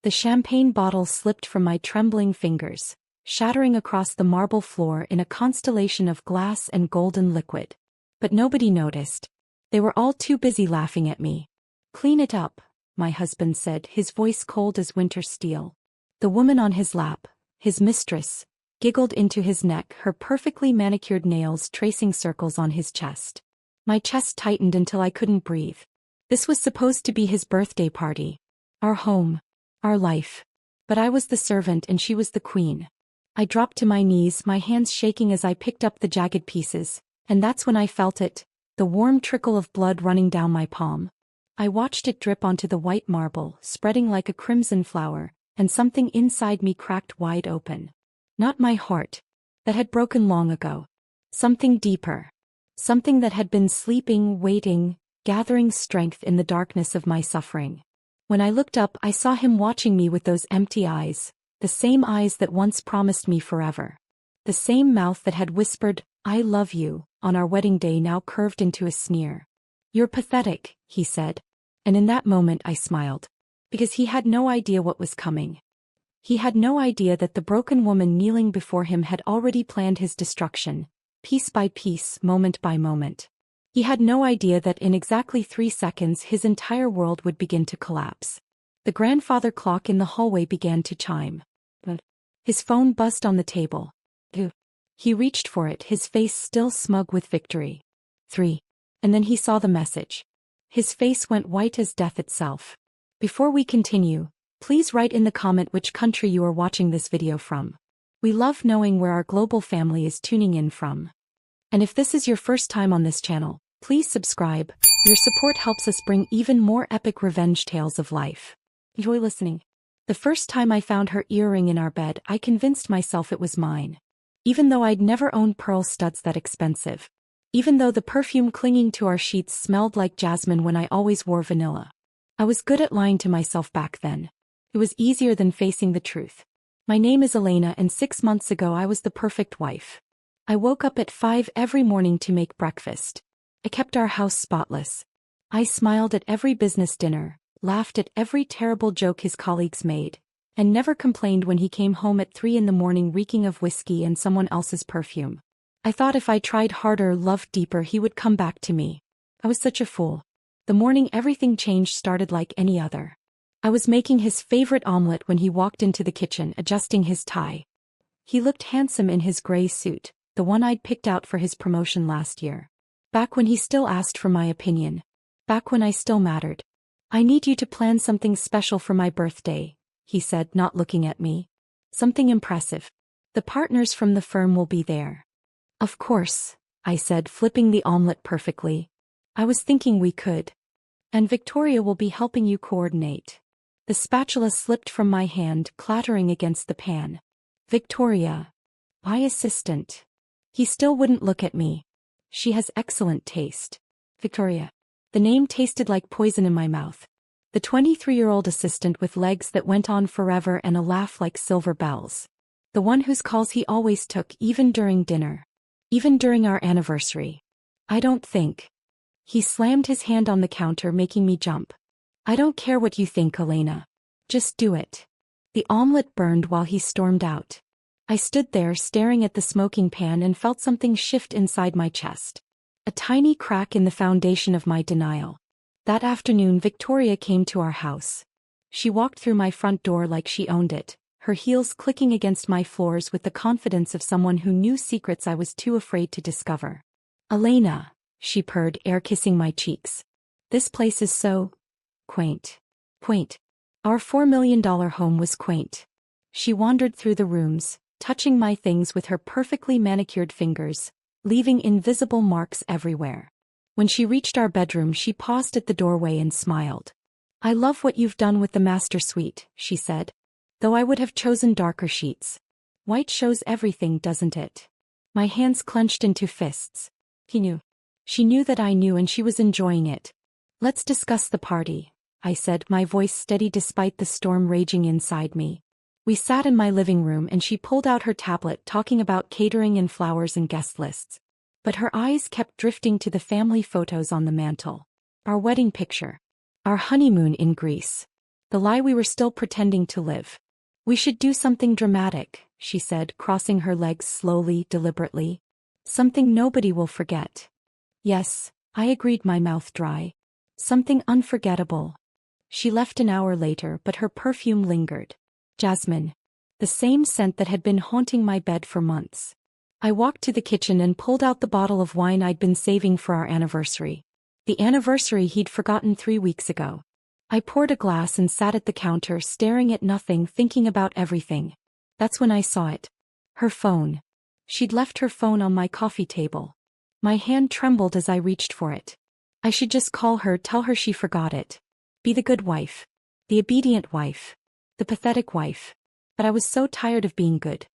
The champagne bottle slipped from my trembling fingers, shattering across the marble floor in a constellation of glass and golden liquid. But nobody noticed. They were all too busy laughing at me. "Clean it up," my husband said, his voice cold as winter steel. The woman on his lap, his mistress, giggled into his neck, her perfectly manicured nails tracing circles on his chest. My chest tightened until I couldn't breathe. This was supposed to be his birthday party. Our home. Our life. But I was the servant and she was the queen. I dropped to my knees, my hands shaking as I picked up the jagged pieces, and that's when I felt it, the warm trickle of blood running down my palm. I watched it drip onto the white marble, spreading like a crimson flower, and something inside me cracked wide open. Not my heart. That had broken long ago. Something deeper. Something that had been sleeping, waiting, gathering strength in the darkness of my suffering. When I looked up, I saw him watching me with those empty eyes, the same eyes that once promised me forever. The same mouth that had whispered, "I love you," on our wedding day now curved into a sneer. "You're pathetic," he said. And in that moment I smiled. Because he had no idea what was coming. He had no idea that the broken woman kneeling before him had already planned his destruction, piece by piece, moment by moment. He had no idea that in exactly 3 seconds his entire world would begin to collapse. The grandfather clock in the hallway began to chime. His phone buzzed on the table. He reached for it, his face still smug with victory. 3. And then he saw the message. His face went white as death itself. Before we continue, please write in the comment which country you are watching this video from. We love knowing where our global family is tuning in from. And if this is your first time on this channel, please subscribe. Your support helps us bring even more epic revenge tales of life. Enjoy listening. The first time I found her earring in our bed, I convinced myself it was mine. Even though I'd never owned pearl studs that expensive. Even though the perfume clinging to our sheets smelled like jasmine when I always wore vanilla. I was good at lying to myself back then. It was easier than facing the truth. My name is Elena, and 6 months ago I was the perfect wife. I woke up at 5 every morning to make breakfast. I kept our house spotless. I smiled at every business dinner, laughed at every terrible joke his colleagues made, and never complained when he came home at 3 in the morning reeking of whiskey and someone else's perfume. I thought if I tried harder, loved deeper, he would come back to me. I was such a fool. The morning everything changed started like any other. I was making his favorite omelet when he walked into the kitchen, adjusting his tie. He looked handsome in his gray suit, the one I'd picked out for his promotion last year. Back when he still asked for my opinion. Back when I still mattered. "I need you to plan something special for my birthday," he said, not looking at me. "Something impressive. The partners from the firm will be there." "Of course," I said, flipping the omelet perfectly. "I was thinking we could. And Victoria will be helping you coordinate." The spatula slipped from my hand, clattering against the pan. "Victoria. My assistant." He still wouldn't look at me. "She has excellent taste." Victoria. The name tasted like poison in my mouth. The 23-year-old assistant with legs that went on forever and a laugh like silver bells. The one whose calls he always took, even during dinner. Even during our anniversary. "I don't think." He slammed his hand on the counter, making me jump. "I don't care what you think, Elena. Just do it." The omelet burned while he stormed out. I stood there staring at the smoking pan and felt something shift inside my chest. A tiny crack in the foundation of my denial. That afternoon Victoria came to our house. She walked through my front door like she owned it, her heels clicking against my floors with the confidence of someone who knew secrets I was too afraid to discover. "Elena," she purred, air kissing my cheeks. "This place is so quaint." Quaint. Our $4 million home was quaint. She wandered through the rooms, touching my things with her perfectly manicured fingers, leaving invisible marks everywhere. When she reached our bedroom, she paused at the doorway and smiled. "I love what you've done with the master suite," she said. "Though I would have chosen darker sheets. White shows everything, doesn't it?" My hands clenched into fists. He knew. She knew that I knew, and she was enjoying it. "Let's discuss the party," I said, my voice steady despite the storm raging inside me. We sat in my living room and she pulled out her tablet, talking about catering and flowers and guest lists. But her eyes kept drifting to the family photos on the mantel. Our wedding picture. Our honeymoon in Greece. The lie we were still pretending to live. We should do something dramatic, she said, crossing her legs slowly, deliberately. Something nobody will forget. Yes, I agreed, my mouth dry. Something unforgettable. She left an hour later, but her perfume lingered. Jasmine. The same scent that had been haunting my bed for months. I walked to the kitchen and pulled out the bottle of wine I'd been saving for our anniversary. The anniversary he'd forgotten 3 weeks ago. I poured a glass and sat at the counter, staring at nothing, thinking about everything. That's when I saw it. Her phone. She'd left her phone on my coffee table. My hand trembled as I reached for it. I should just call her, tell her she forgot it. Be the good wife. The obedient wife. The pathetic wife. But I was so tired of being good.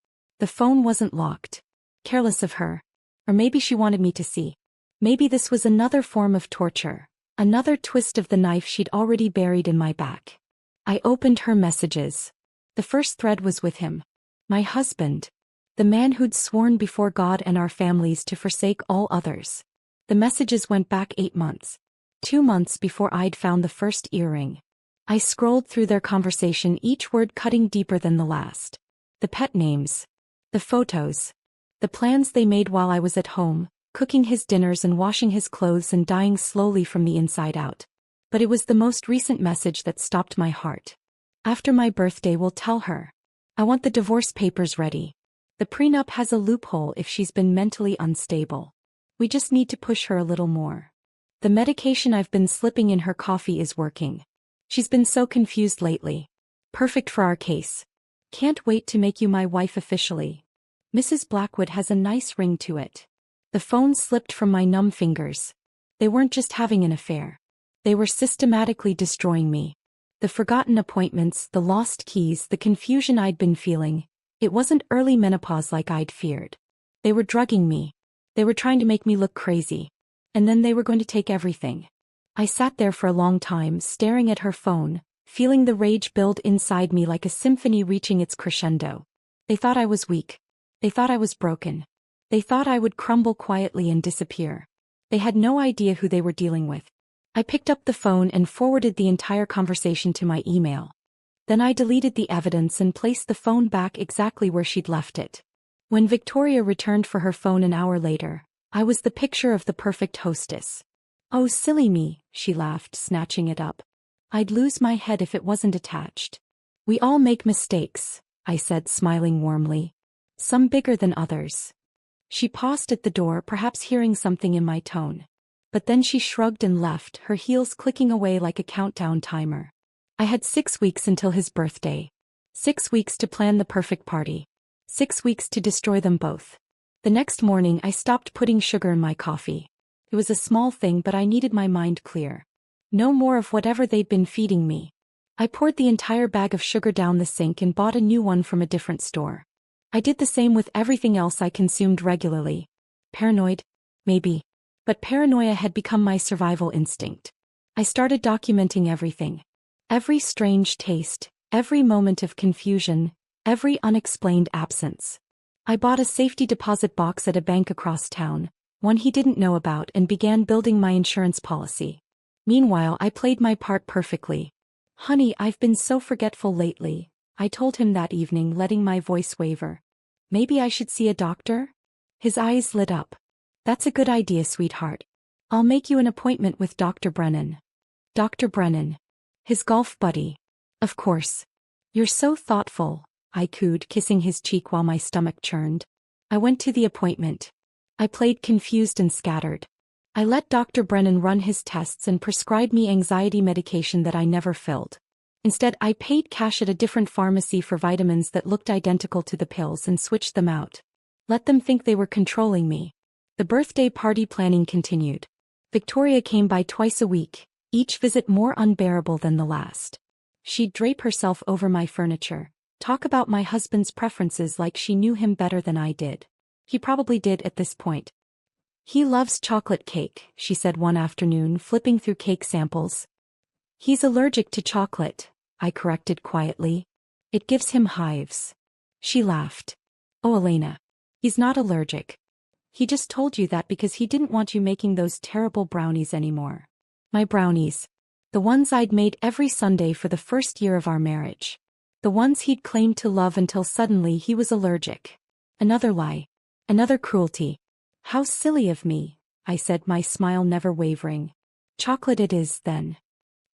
The phone wasn't locked. Careless of her. Or maybe she wanted me to see. Maybe this was another form of torture. Another twist of the knife she'd already buried in my back. I opened her messages. The first thread was with him. My husband. The man who'd sworn before God and our families to forsake all others. The messages went back 8 months. 2 months before I'd found the first earring. I scrolled through their conversation, each word cutting deeper than the last. The pet names. The photos. The plans they made while I was at home, cooking his dinners and washing his clothes and dying slowly from the inside out. But it was the most recent message that stopped my heart. After my birthday, we'll tell her. I want the divorce papers ready. The prenup has a loophole if she's been mentally unstable. We just need to push her a little more. The medication I've been slipping in her coffee is working. She's been so confused lately. Perfect for our case. Can't wait to make you my wife officially. Mrs. Blackwood has a nice ring to it. The phone slipped from my numb fingers. They weren't just having an affair. They were systematically destroying me. The forgotten appointments, the lost keys, the confusion I'd been feeling. It wasn't early menopause like I'd feared. They were drugging me. They were trying to make me look crazy. And then they were going to take everything. I sat there for a long time, staring at her phone, feeling the rage build inside me like a symphony reaching its crescendo. They thought I was weak. They thought I was broken. They thought I would crumble quietly and disappear. They had no idea who they were dealing with. I picked up the phone and forwarded the entire conversation to my email. Then I deleted the evidence and placed the phone back exactly where she'd left it. When Victoria returned for her phone an hour later, I was the picture of the perfect hostess. Oh, silly me, she laughed, snatching it up. I'd lose my head if it wasn't attached. We all make mistakes, I said, smiling warmly. Some bigger than others. She paused at the door, perhaps hearing something in my tone. But then she shrugged and left, her heels clicking away like a countdown timer. I had 6 weeks until his birthday. 6 weeks to plan the perfect party. 6 weeks to destroy them both. The next morning I stopped putting sugar in my coffee. It was a small thing, but I needed my mind clear. No more of whatever they'd been feeding me. I poured the entire bag of sugar down the sink and bought a new one from a different store. I did the same with everything else I consumed regularly. Paranoid? Maybe. But paranoia had become my survival instinct. I started documenting everything. Every strange taste, every moment of confusion, every unexplained absence. I bought a safety deposit box at a bank across town, one he didn't know about, and began building my insurance policy. Meanwhile, I played my part perfectly. Honey, I've been so forgetful lately, I told him that evening, letting my voice waver. Maybe I should see a doctor? His eyes lit up. That's a good idea, sweetheart. I'll make you an appointment with Dr. Brennan. Dr. Brennan. His golf buddy. Of course. You're so thoughtful, I cooed, kissing his cheek while my stomach churned. I went to the appointment. I played confused and scattered. I let Dr. Brennan run his tests and prescribe me anxiety medication that I never filled. Instead, I paid cash at a different pharmacy for vitamins that looked identical to the pills and switched them out. Let them think they were controlling me. The birthday party planning continued. Victoria came by twice a week, each visit more unbearable than the last. She'd drape herself over my furniture, talk about my husband's preferences like she knew him better than I did. He probably did at this point. He loves chocolate cake, she said one afternoon, flipping through cake samples. He's allergic to chocolate, I corrected quietly. It gives him hives. She laughed. Oh, Elena. He's not allergic. He just told you that because he didn't want you making those terrible brownies anymore. My brownies. The ones I'd made every Sunday for the first year of our marriage. The ones he'd claimed to love until suddenly he was allergic. Another lie. Another cruelty. How silly of me, I said, my smile never wavering. Chocolate it is, then.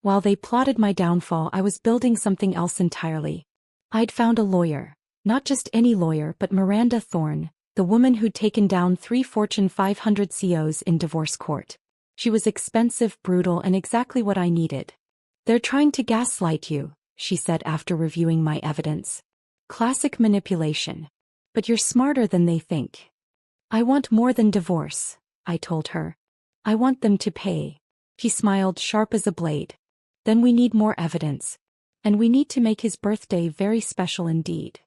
While they plotted my downfall, I was building something else entirely. I'd found a lawyer. Not just any lawyer, but Miranda Thorne, the woman who'd taken down 3 Fortune 500 CEOs in divorce court. She was expensive, brutal, and exactly what I needed. They're trying to gaslight you, she said after reviewing my evidence. Classic manipulation. But you're smarter than they think. I want more than divorce, I told her. I want them to pay. She smiled, sharp as a blade. Then we need more evidence. And we need to make his birthday very special indeed.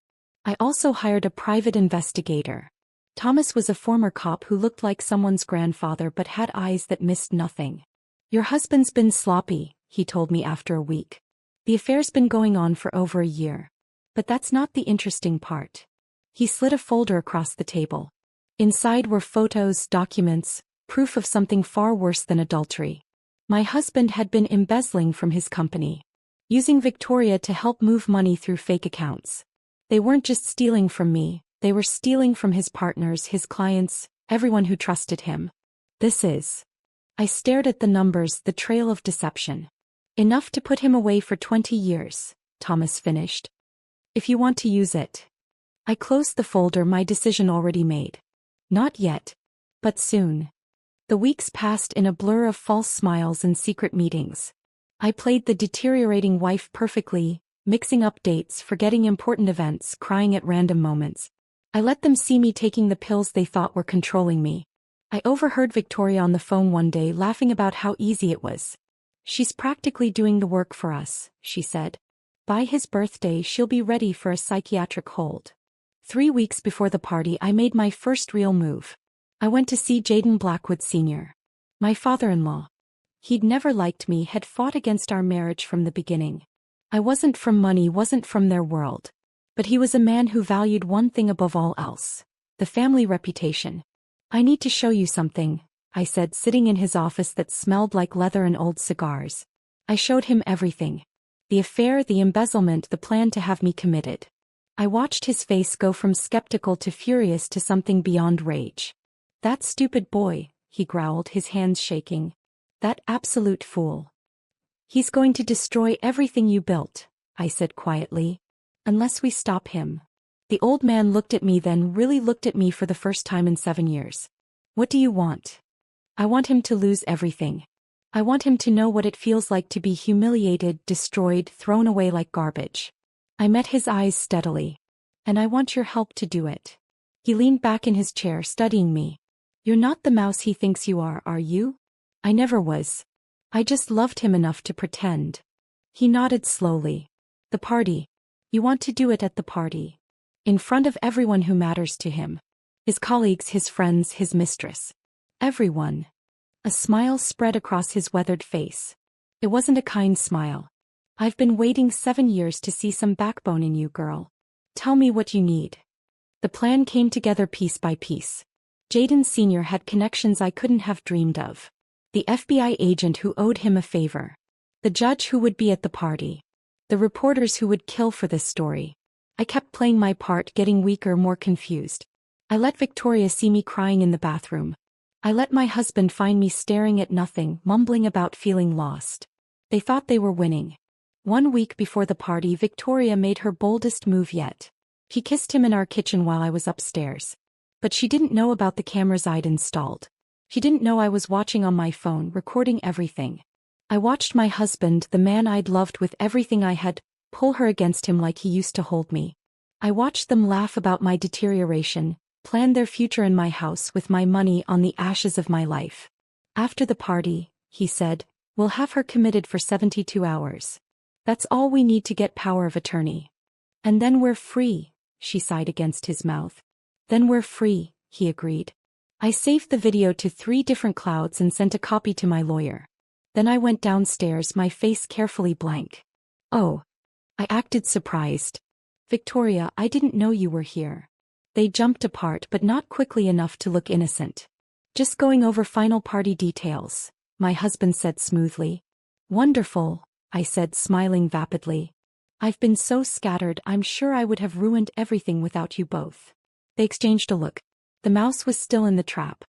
I also hired a private investigator. Thomas was a former cop who looked like someone's grandfather but had eyes that missed nothing. Your husband's been sloppy, he told me after a week. The affair's been going on for over a year. But that's not the interesting part. He slid a folder across the table. Inside were photos, documents, proof of something far worse than adultery. My husband had been embezzling from his company, using Victoria to help move money through fake accounts. They weren't just stealing from me, they were stealing from his partners, his clients, everyone who trusted him. This is. I stared at the numbers, the trail of deception. Enough to put him away for 20 years, Thomas finished. If you want to use it. I closed the folder, my decision already made. Not yet. But soon. The weeks passed in a blur of false smiles and secret meetings. I played the deteriorating wife perfectly, mixing up dates, forgetting important events, crying at random moments. I let them see me taking the pills they thought were controlling me. I overheard Victoria on the phone one day laughing about how easy it was. She's practically doing the work for us, she said. By his birthday she'll be ready for a psychiatric hold. 3 weeks before the party I made my first real move. I went to see Jaden Blackwood Sr. My father-in-law. He'd never liked me, had fought against our marriage from the beginning. I wasn't from money, wasn't from their world. But he was a man who valued one thing above all else. The family reputation. I need to show you something, I said, sitting in his office that smelled like leather and old cigars. I showed him everything. The affair, the embezzlement, the plan to have me committed. I watched his face go from skeptical to furious to something beyond rage. That stupid boy, he growled, his hands shaking. That absolute fool. He's going to destroy everything you built, I said quietly. Unless we stop him. The old man looked at me, then really looked at me for the first time in 7 years. What do you want? I want him to lose everything. I want him to know what it feels like to be humiliated, destroyed, thrown away like garbage. I met his eyes steadily. And I want your help to do it. He leaned back in his chair, studying me. You're not the mouse he thinks you are you? I never was. I just loved him enough to pretend. He nodded slowly. The party. You want to do it at the party. In front of everyone who matters to him. His colleagues, his friends, his mistress. Everyone. A smile spread across his weathered face. It wasn't a kind smile. I've been waiting 7 years to see some backbone in you, girl. Tell me what you need. The plan came together piece by piece. Jaden Sr. had connections I couldn't have dreamed of. The FBI agent who owed him a favor. The judge who would be at the party. The reporters who would kill for this story. I kept playing my part, getting weaker, more confused. I let Victoria see me crying in the bathroom. I let my husband find me staring at nothing, mumbling about feeling lost. They thought they were winning. 1 week before the party, Victoria made her boldest move yet. She kissed him in our kitchen while I was upstairs. But she didn't know about the cameras I'd installed. She didn't know I was watching on my phone, recording everything. I watched my husband, the man I'd loved with everything I had, pull her against him like he used to hold me. I watched them laugh about my deterioration, plan their future in my house with my money on the ashes of my life. After the party, he said, we'll have her committed for 72 hours. That's all we need to get power of attorney. And then we're free, she sighed against his mouth. Then we're free, he agreed. I saved the video to 3 different clouds and sent a copy to my lawyer. Then I went downstairs, my face carefully blank. Oh. I acted surprised. Victoria, I didn't know you were here. They jumped apart, but not quickly enough to look innocent. Just going over final party details, my husband said smoothly. Wonderful, I said, smiling vapidly. I've been so scattered, I'm sure I would have ruined everything without you both. They exchanged a look. The mouse was still in the trap.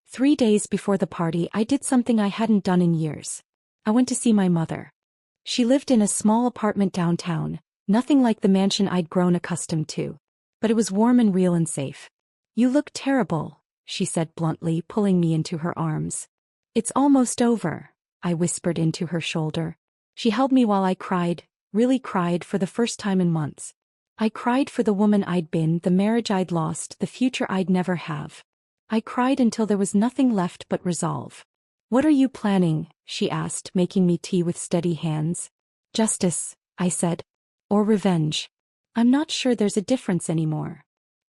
3 days before the party, I did something I hadn't done in years. I went to see my mother. She lived in a small apartment downtown, nothing like the mansion I'd grown accustomed to. But it was warm and real and safe. You look terrible, she said bluntly, pulling me into her arms. It's almost over, I whispered into her shoulder. She held me while I cried, really cried for the first time in months. I cried for the woman I'd been, the marriage I'd lost, the future I'd never have. I cried until there was nothing left but resolve. What are you planning? She asked, making me tea with steady hands. Justice, I said. Or revenge. I'm not sure there's a difference anymore.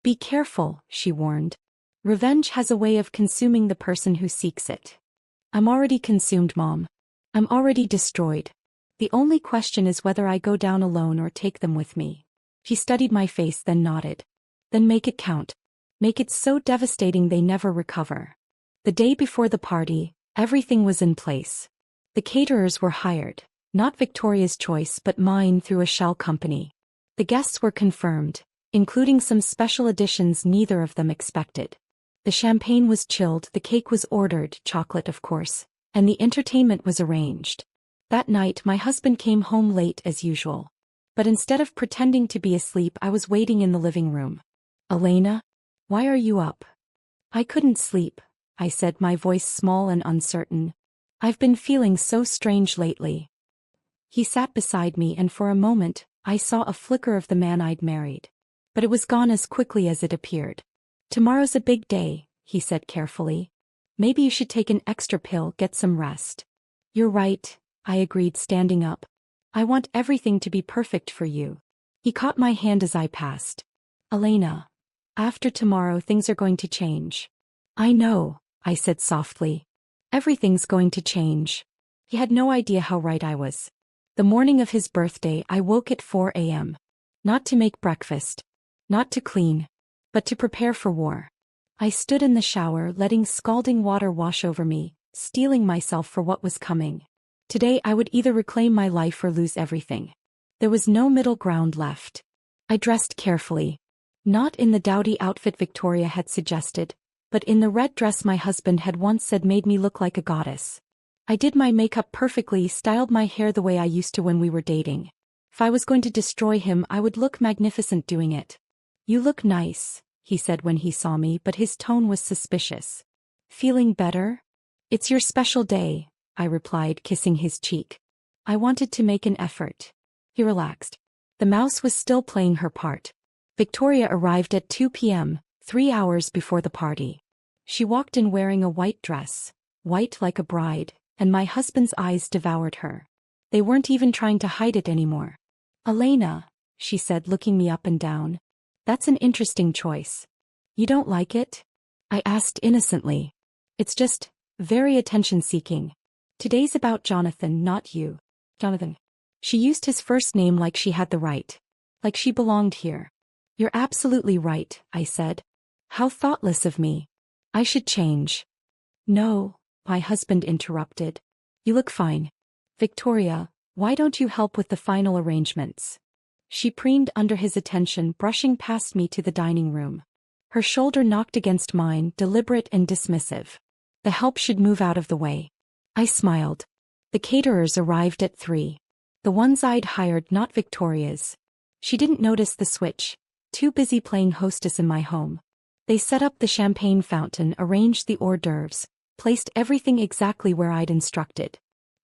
Be careful, she warned. Revenge has a way of consuming the person who seeks it. I'm already consumed, Mom. I'm already destroyed. The only question is whether I go down alone or take them with me. She studied my face, then nodded. Then make it count. Make it so devastating they never recover. The day before the party, everything was in place. The caterers were hired, not Victoria's choice but mine through a shell company. The guests were confirmed, including some special additions neither of them expected. The champagne was chilled, the cake was ordered, chocolate of course, and the entertainment was arranged. That night my husband came home late as usual. But instead of pretending to be asleep, I was waiting in the living room. Elena? Why are you up? I couldn't sleep, I said, my voice small and uncertain. I've been feeling so strange lately. He sat beside me and for a moment, I saw a flicker of the man I'd married. But it was gone as quickly as it appeared. Tomorrow's a big day, he said carefully. Maybe you should take an extra pill, get some rest. You're right, I agreed, standing up. I want everything to be perfect for you. He caught my hand as I passed. Elena. After tomorrow things are going to change. I know, I said softly. Everything's going to change. He had no idea how right I was. The morning of his birthday I woke at 4 a.m. Not to make breakfast. Not to clean. But to prepare for war. I stood in the shower, letting scalding water wash over me, steeling myself for what was coming. Today I would either reclaim my life or lose everything. There was no middle ground left. I dressed carefully. Not in the dowdy outfit Victoria had suggested, but in the red dress my husband had once said made me look like a goddess. I did my makeup perfectly, styled my hair the way I used to when we were dating. If I was going to destroy him, I would look magnificent doing it. You look nice, he said when he saw me, but his tone was suspicious. Feeling better? It's your special day, I replied, kissing his cheek. I wanted to make an effort. He relaxed. The mouse was still playing her part. Victoria arrived at 2 p.m., 3 hours before the party. She walked in wearing a white dress, white like a bride, and my husband's eyes devoured her. They weren't even trying to hide it anymore. Elena, she said, looking me up and down. That's an interesting choice. You don't like it? I asked innocently. It's just very attention-seeking. Today's about Jonathan, not you. Jonathan. She used his first name like she had the right. Like she belonged here. You're absolutely right, I said. How thoughtless of me. I should change. No, my husband interrupted. You look fine. Victoria, why don't you help with the final arrangements? She preened under his attention, brushing past me to the dining room. Her shoulder knocked against mine, deliberate and dismissive. The help should move out of the way. I smiled. The caterers arrived at 3. The ones I'd hired, not Victoria's. She didn't notice the switch. Too busy playing hostess in my home. They set up the champagne fountain, arranged the hors d'oeuvres, placed everything exactly where I'd instructed.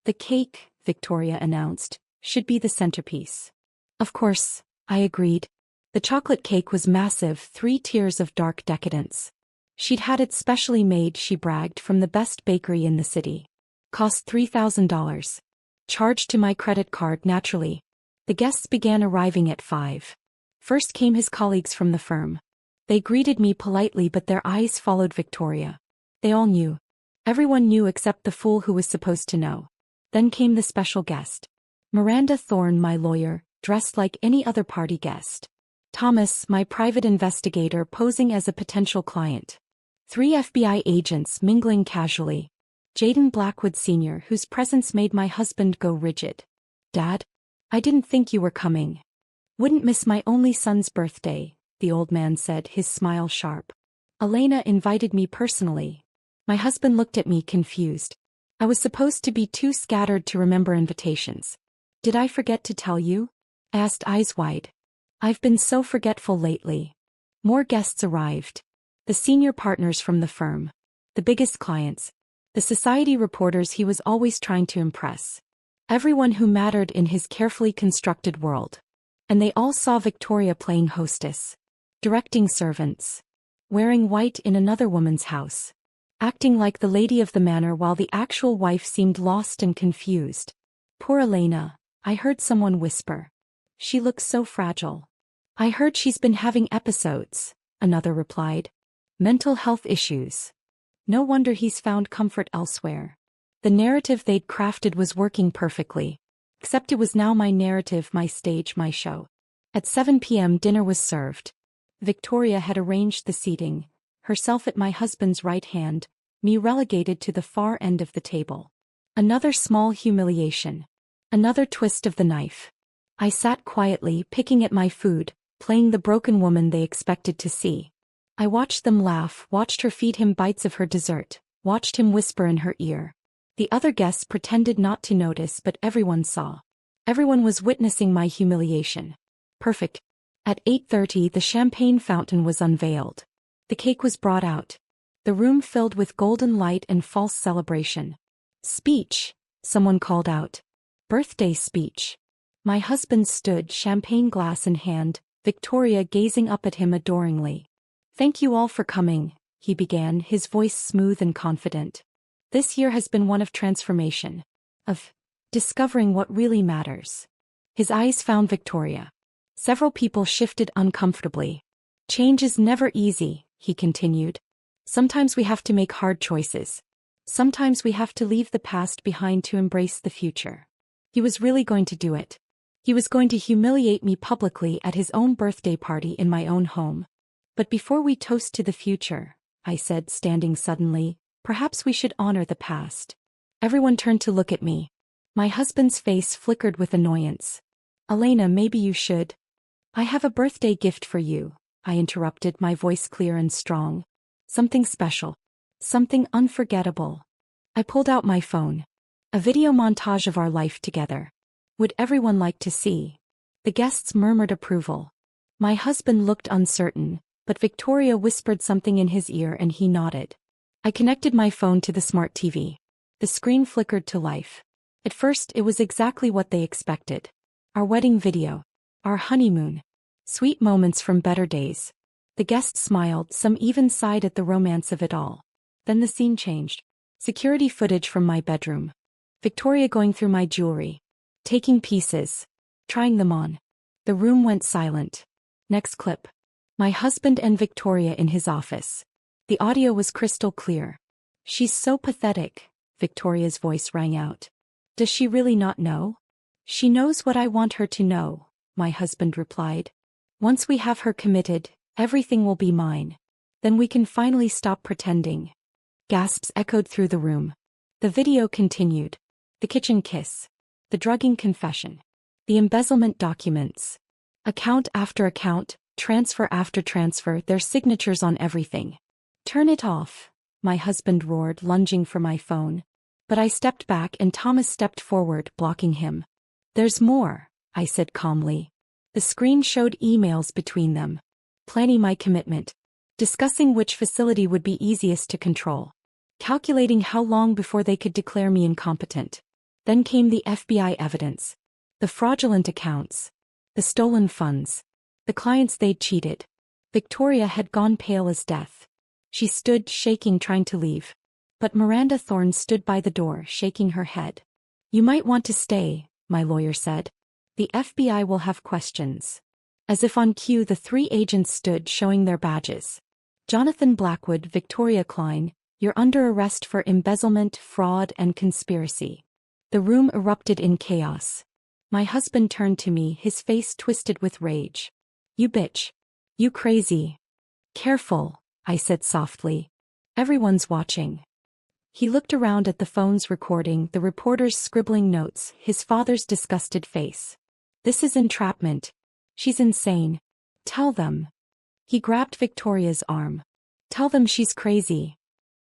The cake, Victoria announced, should be the centerpiece. Of course, I agreed. The chocolate cake was massive, 3 tiers of dark decadence. She'd had it specially made, she bragged, from the best bakery in the city. Cost $3,000. Charged to my credit card, naturally. The guests began arriving at 5. First came his colleagues from the firm. They greeted me politely, but their eyes followed Victoria. They all knew. Everyone knew except the fool who was supposed to know. Then came the special guest. Miranda Thorne, my lawyer, dressed like any other party guest. Thomas, my private investigator, posing as a potential client. 3 FBI agents mingling casually. Jaden Blackwood Sr., whose presence made my husband go rigid. Dad? I didn't think you were coming. Wouldn't miss my only son's birthday, the old man said, his smile sharp. Elena invited me personally. My husband looked at me confused. I was supposed to be too scattered to remember invitations. Did I forget to tell you? I asked, eyes wide. I've been so forgetful lately. More guests arrived. The senior partners from the firm. The biggest clients. The society reporters he was always trying to impress. Everyone who mattered in his carefully constructed world. And they all saw Victoria playing hostess. Directing servants. Wearing white in another woman's house. Acting like the lady of the manor while the actual wife seemed lost and confused. Poor Elena, I heard someone whisper. She looks so fragile. I heard she's been having episodes, another replied. Mental health issues. No wonder he's found comfort elsewhere. The narrative they'd crafted was working perfectly. Except it was now my narrative, my stage, my show. At 7 p.m. dinner was served. Victoria had arranged the seating, herself at my husband's right hand, me relegated to the far end of the table. Another small humiliation. Another twist of the knife. I sat quietly, picking at my food, playing the broken woman they expected to see. I watched them laugh, watched her feed him bites of her dessert, watched him whisper in her ear. The other guests pretended not to notice, but everyone saw. Everyone was witnessing my humiliation. Perfect. At 8:30 the champagne fountain was unveiled. The cake was brought out. The room filled with golden light and false celebration. Speech, someone called out. Birthday speech. My husband stood, champagne glass in hand, Victoria gazing up at him adoringly. Thank you all for coming, he began, his voice smooth and confident. This year has been one of transformation. Of discovering what really matters. His eyes found Victoria. Several people shifted uncomfortably. Change is never easy, he continued. Sometimes we have to make hard choices. Sometimes we have to leave the past behind to embrace the future. He was really going to do it. He was going to humiliate me publicly at his own birthday party in my own home. But before we toast to the future, I said, standing suddenly, perhaps we should honor the past. Everyone turned to look at me. My husband's face flickered with annoyance. Elena, maybe you should. I have a birthday gift for you, I interrupted, my voice clear and strong. Something special. Something unforgettable. I pulled out my phone. A video montage of our life together. Would everyone like to see? The guests murmured approval. My husband looked uncertain, but Victoria whispered something in his ear and he nodded. I connected my phone to the smart TV. The screen flickered to life. At first it was exactly what they expected. Our wedding video. Our honeymoon. Sweet moments from better days. The guests smiled, some even sighed at the romance of it all. Then the scene changed. Security footage from my bedroom. Victoria going through my jewelry. Taking pieces. Trying them on. The room went silent. Next clip. My husband and Victoria in his office. The audio was crystal clear. She's so pathetic, Victoria's voice rang out. Does she really not know? She knows what I want her to know, my husband replied. Once we have her committed, everything will be mine. Then we can finally stop pretending. Gasps echoed through the room. The video continued. The kitchen kiss. The drugging confession. The embezzlement documents. Account after account, transfer after transfer, their signatures on everything. Turn it off, my husband roared, lunging for my phone. But I stepped back and Thomas stepped forward, blocking him. There's more, I said calmly. The screen showed emails between them. Planning my commitment. Discussing which facility would be easiest to control. Calculating how long before they could declare me incompetent. Then came the FBI evidence. The fraudulent accounts. The stolen funds. The clients they'd cheated. Victoria had gone pale as death. She stood shaking, trying to leave. But Miranda Thorne stood by the door, shaking her head. You might want to stay, my lawyer said. The FBI will have questions. As if on cue, the three agents stood, showing their badges. Jonathan Blackwood, Victoria Klein, you're under arrest for embezzlement, fraud, and conspiracy. The room erupted in chaos. My husband turned to me, his face twisted with rage. You bitch. You crazy. Careful, I said softly. Everyone's watching. He looked around at the phone's recording, the reporter's scribbling notes, his father's disgusted face. This is entrapment. She's insane. Tell them. He grabbed Victoria's arm. Tell them she's crazy.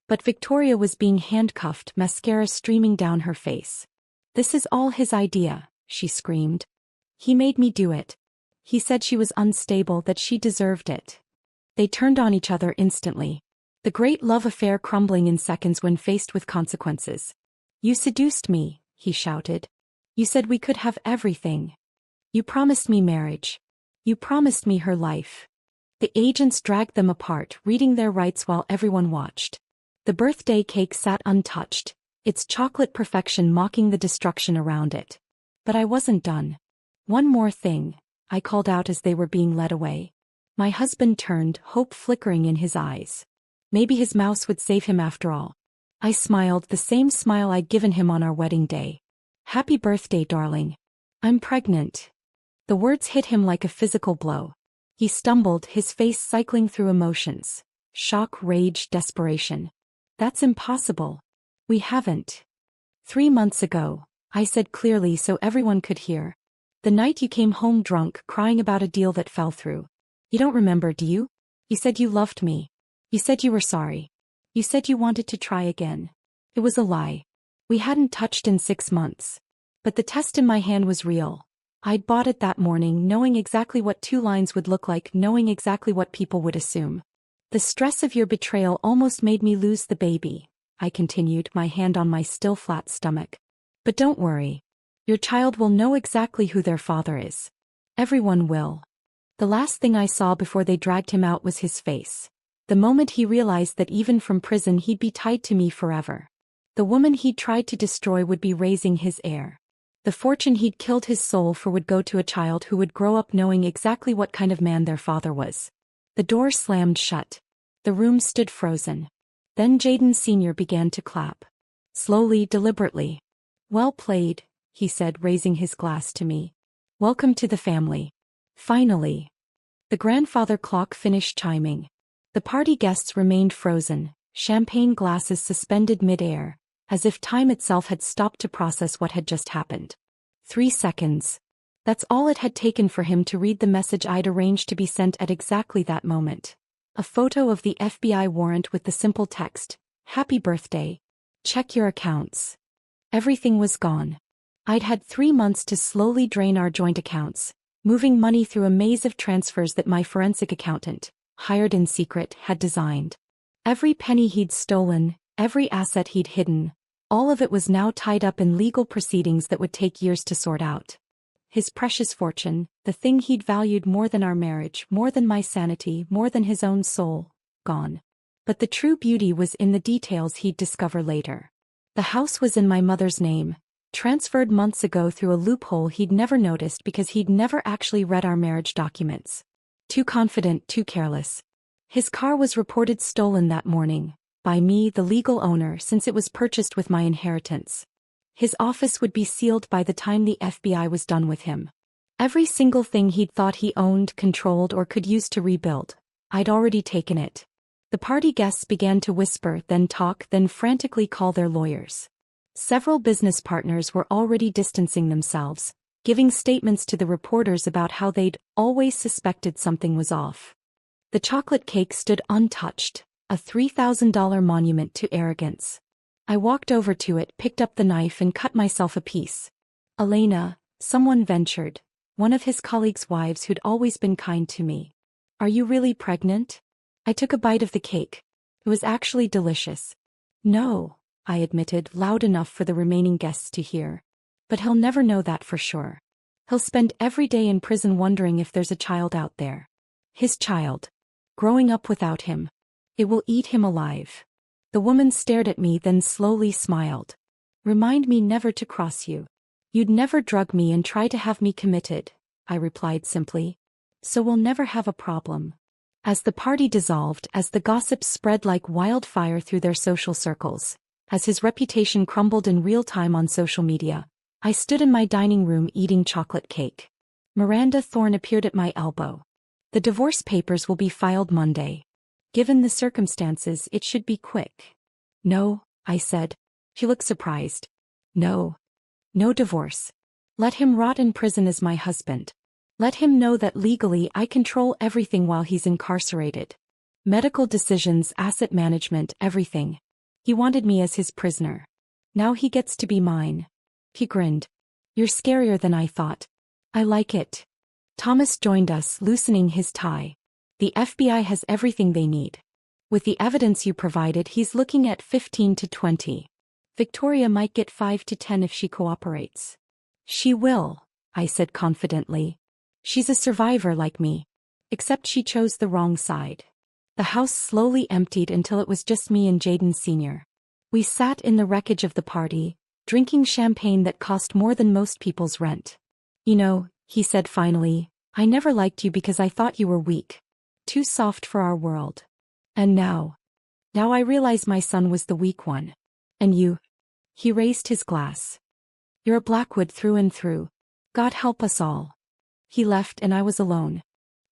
But Victoria was being handcuffed, mascara streaming down her face. This is all his idea, she screamed. He made me do it. He said she was unstable, that she deserved it. They turned on each other instantly. The great love affair crumbling in seconds when faced with consequences. You seduced me, he shouted. You said we could have everything. You promised me marriage. You promised me her life. The agents dragged them apart, reading their rights while everyone watched. The birthday cake sat untouched, its chocolate perfection mocking the destruction around it. But I wasn't done. One more thing, I called out as they were being led away. My husband turned, hope flickering in his eyes. Maybe his mouse would save him after all. I smiled, the same smile I'd given him on our wedding day. Happy birthday, darling. I'm pregnant. The words hit him like a physical blow. He stumbled, his face cycling through emotions. Shock, rage, desperation. That's impossible. We haven't. 3 months ago, I said clearly so everyone could hear. The night you came home drunk, crying about a deal that fell through. You don't remember, do you? You said you loved me. You said you were sorry. You said you wanted to try again. It was a lie. We hadn't touched in 6 months. But the test in my hand was real. I'd bought it that morning, knowing exactly what 2 lines would look like, knowing exactly what people would assume. The stress of your betrayal almost made me lose the baby, I continued, my hand on my still flat stomach. But don't worry. Your child will know exactly who their father is. Everyone will. The last thing I saw before they dragged him out was his face. The moment he realized that even from prison he'd be tied to me forever. The woman he'd tried to destroy would be raising his heir. The fortune he'd killed his soul for would go to a child who would grow up knowing exactly what kind of man their father was. The door slammed shut. The room stood frozen. Then Jaden Sr. began to clap. Slowly, deliberately. Well played, he said, raising his glass to me. Welcome to the family. Finally. The grandfather clock finished chiming. The party guests remained frozen, champagne glasses suspended mid-air, as if time itself had stopped to process what had just happened. 3 seconds. That's all it had taken for him to read the message I'd arranged to be sent at exactly that moment. A photo of the FBI warrant with the simple text, "Happy birthday. Check your accounts." Everything was gone. I'd had 3 months to slowly drain our joint accounts, moving money through a maze of transfers that my forensic accountant, hired in secret, had designed. Every penny he'd stolen, every asset he'd hidden, all of it was now tied up in legal proceedings that would take years to sort out. His precious fortune, the thing he'd valued more than our marriage, more than my sanity, more than his own soul, gone. But the true beauty was in the details he'd discover later. The house was in my mother's name, transferred months ago through a loophole he'd never noticed because he'd never actually read our marriage documents. Too confident, too careless. His car was reported stolen that morning, by me, the legal owner, since it was purchased with my inheritance. His office would be sealed by the time the FBI was done with him. Every single thing he'd thought he owned, controlled, or could use to rebuild, I'd already taken it. The party guests began to whisper, then talk, then frantically call their lawyers. Several business partners were already distancing themselves, giving statements to the reporters about how they'd always suspected something was off. The chocolate cake stood untouched, a $3,000 monument to arrogance. I walked over to it, picked up the knife and cut myself a piece. Elena, someone ventured, one of his colleagues' wives who'd always been kind to me. Are you really pregnant? I took a bite of the cake. It was actually delicious. No, I admitted, loud enough for the remaining guests to hear. But he'll never know that for sure. He'll spend every day in prison wondering if there's a child out there. His child. Growing up without him. It will eat him alive. The woman stared at me, then slowly smiled. Remind me never to cross you. You'd never drug me and try to have me committed, I replied simply. So we'll never have a problem. As the party dissolved, as the gossip spread like wildfire through their social circles, as his reputation crumbled in real time on social media, I stood in my dining room eating chocolate cake. Miranda Thorne appeared at my elbow. The divorce papers will be filed Monday. Given the circumstances, it should be quick. No, I said. She looked surprised. No. No divorce. Let him rot in prison as my husband. Let him know that legally I control everything while he's incarcerated. Medical decisions, asset management, everything. He wanted me as his prisoner. Now he gets to be mine. He grinned. You're scarier than I thought. I like it. Thomas joined us, loosening his tie. The FBI has everything they need. With the evidence you provided, he's looking at 15 to 20. Victoria might get 5 to 10 if she cooperates. She will, I said confidently. She's a survivor like me. Except she chose the wrong side. The house slowly emptied until it was just me and Jaden Sr. We sat in the wreckage of the party, drinking champagne that cost more than most people's rent. You know, he said finally, I never liked you because I thought you were weak. Too soft for our world. And now I realize my son was the weak one. And you? He raised his glass. You're a Blackwood through and through. God help us all. He left and I was alone.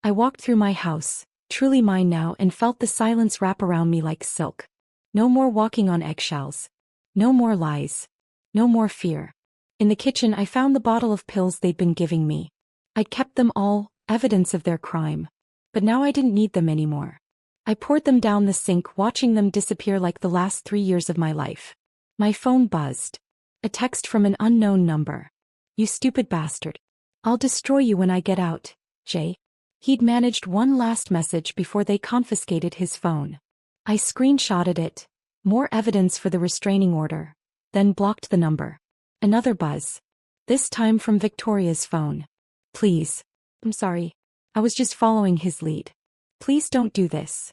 I walked through my house, truly mine now, and felt the silence wrap around me like silk. No more walking on eggshells. No more lies. No more fear. In the kitchen I found the bottle of pills they'd been giving me. I'd kept them all, evidence of their crime. But now I didn't need them anymore. I poured them down the sink, watching them disappear like the last 3 years of my life. My phone buzzed. A text from an unknown number. You stupid bastard. I'll destroy you when I get out, Jay. He'd managed one last message before they confiscated his phone. I screenshotted it. More evidence for the restraining order. Then blocked the number. Another buzz. This time from Victoria's phone. Please. I'm sorry. I was just following his lead. Please don't do this.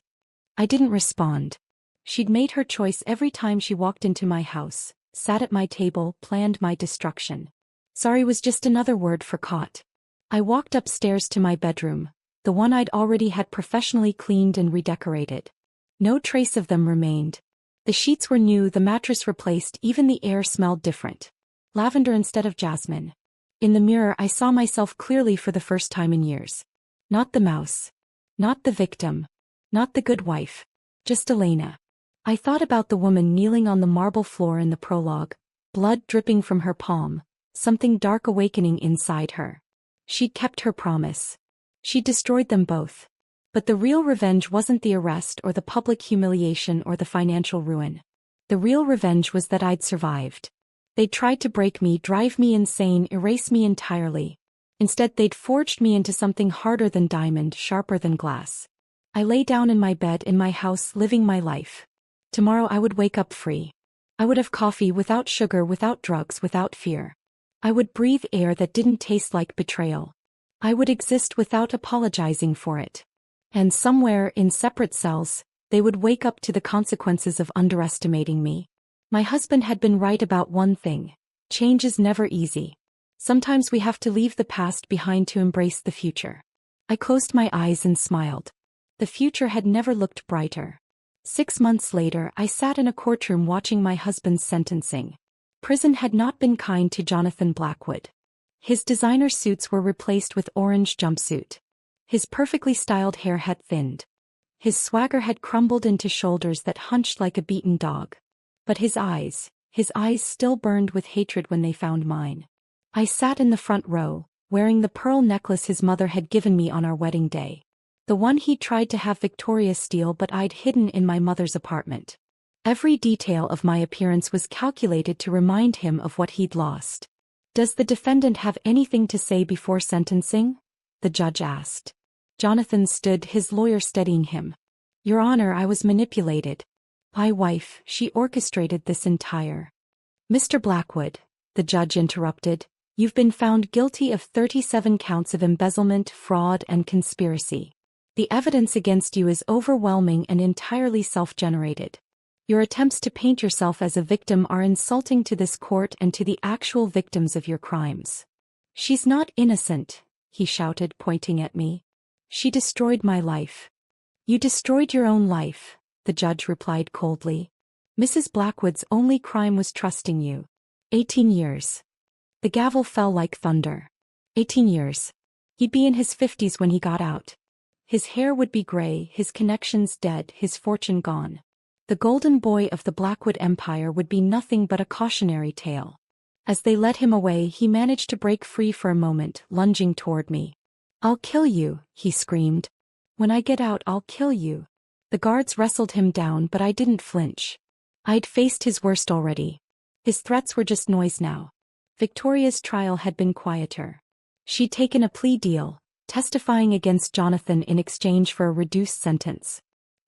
I didn't respond. She'd made her choice every time she walked into my house, sat at my table, planned my destruction. Sorry was just another word for caught. I walked upstairs to my bedroom, the one I'd already had professionally cleaned and redecorated. No trace of them remained. The sheets were new, the mattress replaced, even the air smelled different. Lavender instead of jasmine. In the mirror I saw myself clearly for the first time in years. Not the mouse. Not the victim. Not the good wife. Just Elena. I thought about the woman kneeling on the marble floor in the prologue, blood dripping from her palm, something dark awakening inside her. She'd kept her promise. She'd destroyed them both. But the real revenge wasn't the arrest or the public humiliation or the financial ruin. The real revenge was that I'd survived. They'd tried to break me, drive me insane, erase me entirely. Instead, they'd forged me into something harder than diamond, sharper than glass. I lay down in my bed in my house, living my life. Tomorrow I would wake up free. I would have coffee without sugar, without drugs, without fear. I would breathe air that didn't taste like betrayal. I would exist without apologizing for it. And somewhere, in separate cells, they would wake up to the consequences of underestimating me. My husband had been right about one thing. Change is never easy. Sometimes we have to leave the past behind to embrace the future. I closed my eyes and smiled. The future had never looked brighter. 6 months later, I sat in a courtroom watching my husband's sentencing. Prison had not been kind to Jonathan Blackwood. His designer suits were replaced with orange jumpsuit. His perfectly styled hair had thinned. His swagger had crumbled into shoulders that hunched like a beaten dog. But his eyes still burned with hatred when they found mine. I sat in the front row, wearing the pearl necklace his mother had given me on our wedding day. The one he tried to have Victoria steal but I'd hidden in my mother's apartment. Every detail of my appearance was calculated to remind him of what he'd lost. Does the defendant have anything to say before sentencing? The judge asked. Jonathan stood, his lawyer steadying him. Your Honor, I was manipulated. My wife, she orchestrated this entire. Mr. Blackwood, the judge interrupted, you've been found guilty of 37 counts of embezzlement, fraud, and conspiracy. The evidence against you is overwhelming and entirely self-generated. Your attempts to paint yourself as a victim are insulting to this court and to the actual victims of your crimes. She's not innocent, he shouted, pointing at me. She destroyed my life. You destroyed your own life, the judge replied coldly. Mrs. Blackwood's only crime was trusting you. 18 years. The gavel fell like thunder. 18 years. He'd be in his 50s when he got out. His hair would be gray, his connections dead, his fortune gone. The golden boy of the Blackwood Empire would be nothing but a cautionary tale. As they led him away, he managed to break free for a moment, lunging toward me. "I'll kill you," he screamed. "When I get out, I'll kill you." The guards wrestled him down, but I didn't flinch. I'd faced his worst already. His threats were just noise now. Victoria's trial had been quieter. She'd taken a plea deal, testifying against Jonathan in exchange for a reduced sentence.